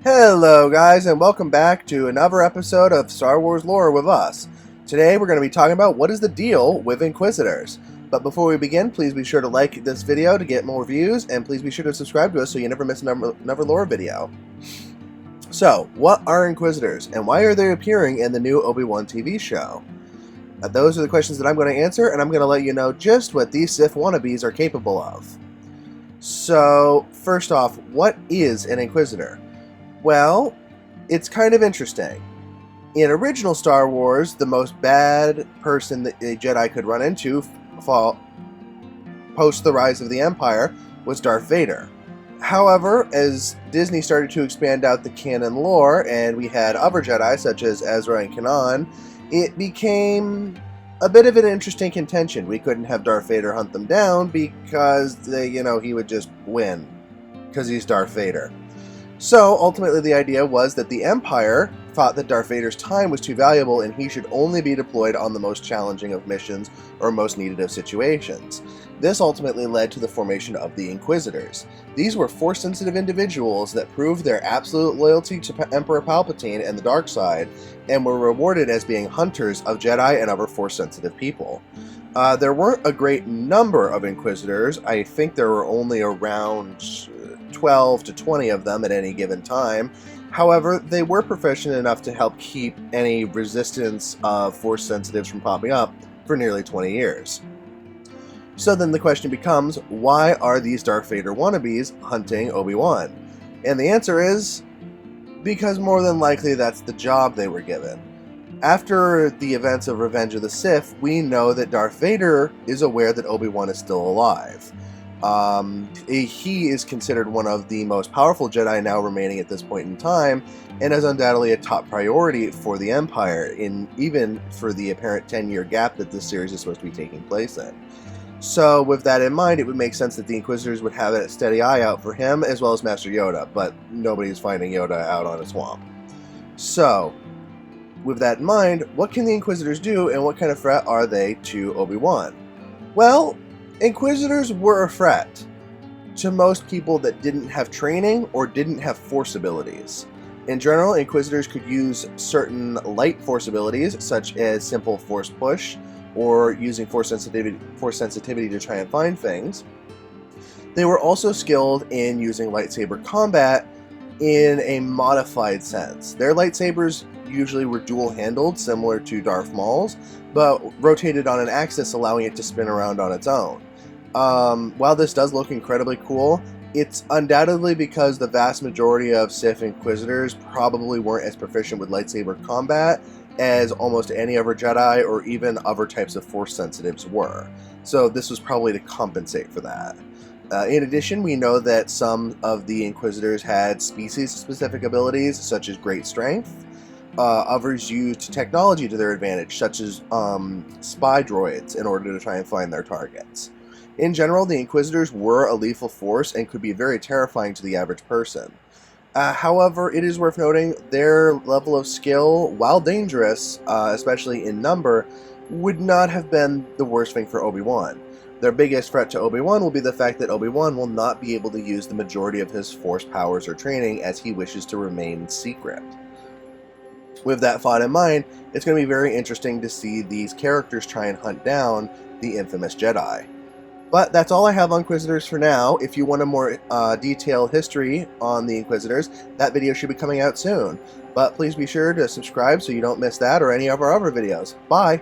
Hello guys, and welcome back to another episode of Star Wars Lore with us. Today we're going to be talking about what is the deal with Inquisitors. But before we begin, please be sure to like this video to get more views, and please be sure to subscribe to us so you never miss another lore video. So, what are Inquisitors, and why are they appearing in the new Obi-Wan TV show? Those are the questions that I'm going to answer, and I'm going to let you know just what these Sith wannabes are capable of. So, first off, what is an Inquisitor? Well, it's kind of interesting. In original Star Wars, the most bad person that a Jedi could run into post the rise of the Empire was Darth Vader. However, as Disney started to expand out the canon lore and we had other Jedi such as Ezra and Kanan, it became a bit of an interesting contention. We couldn't have Darth Vader hunt them down because he would just win because he's Darth Vader. So, ultimately the idea was that the Empire thought that Darth Vader's time was too valuable and he should only be deployed on the most challenging of missions or most needed of situations. This ultimately led to the formation of the Inquisitors. These were Force-sensitive individuals that proved their absolute loyalty to Emperor Palpatine and the dark side, and were rewarded as being hunters of Jedi and other Force-sensitive people. There weren't a great number of Inquisitors. I think there were only around 12 to 20 of them at any given time. However, they were proficient enough to help keep any resistance of Force sensitives from popping up for nearly 20 years. So then the question becomes, why are these Darth Vader wannabes hunting Obi-Wan? And the answer is, because more than likely that's the job they were given. After the events of Revenge of the Sith, we know that Darth Vader is aware that Obi-Wan is still alive. He is considered one of the most powerful Jedi now remaining at this point in time, and is undoubtedly a top priority for the Empire, even for the apparent 10-year gap that this series is supposed to be taking place in. So, with that in mind, it would make sense that the Inquisitors would have a steady eye out for him, as well as Master Yoda, but nobody's finding Yoda out on a swamp. So, with that in mind, what can the Inquisitors do, and what kind of threat are they to Obi-Wan? Well, Inquisitors were a threat to most people that didn't have training or didn't have Force abilities. In general, Inquisitors could use certain light Force abilities, such as simple Force push, or using Force sensitivity to try and find things. They were also skilled in using lightsaber combat in a modified sense. Their lightsabers usually were dual-handled, similar to Darth Maul's, but rotated on an axis, allowing it to spin around on its own. While this does look incredibly cool, it's undoubtedly because the vast majority of Sith Inquisitors probably weren't as proficient with lightsaber combat as almost any other Jedi or even other types of Force sensitives were. So this was probably to compensate for that. In addition, we know that some of the Inquisitors had species-specific abilities, such as great strength. Others used technology to their advantage, such as spy droids, in order to try and find their targets. In general, the Inquisitors were a lethal force and could be very terrifying to the average person. However, it is worth noting their level of skill, while dangerous, especially in number, would not have been the worst thing for Obi-Wan. Their biggest threat to Obi-Wan will be the fact that Obi-Wan will not be able to use the majority of his Force powers or training, as he wishes to remain secret. With that thought in mind, it's going to be very interesting to see these characters try and hunt down the infamous Jedi. But that's all I have on Inquisitors for now. If you want a more detailed history on the Inquisitors, that video should be coming out soon. But please be sure to subscribe so you don't miss that or any of our other videos. Bye!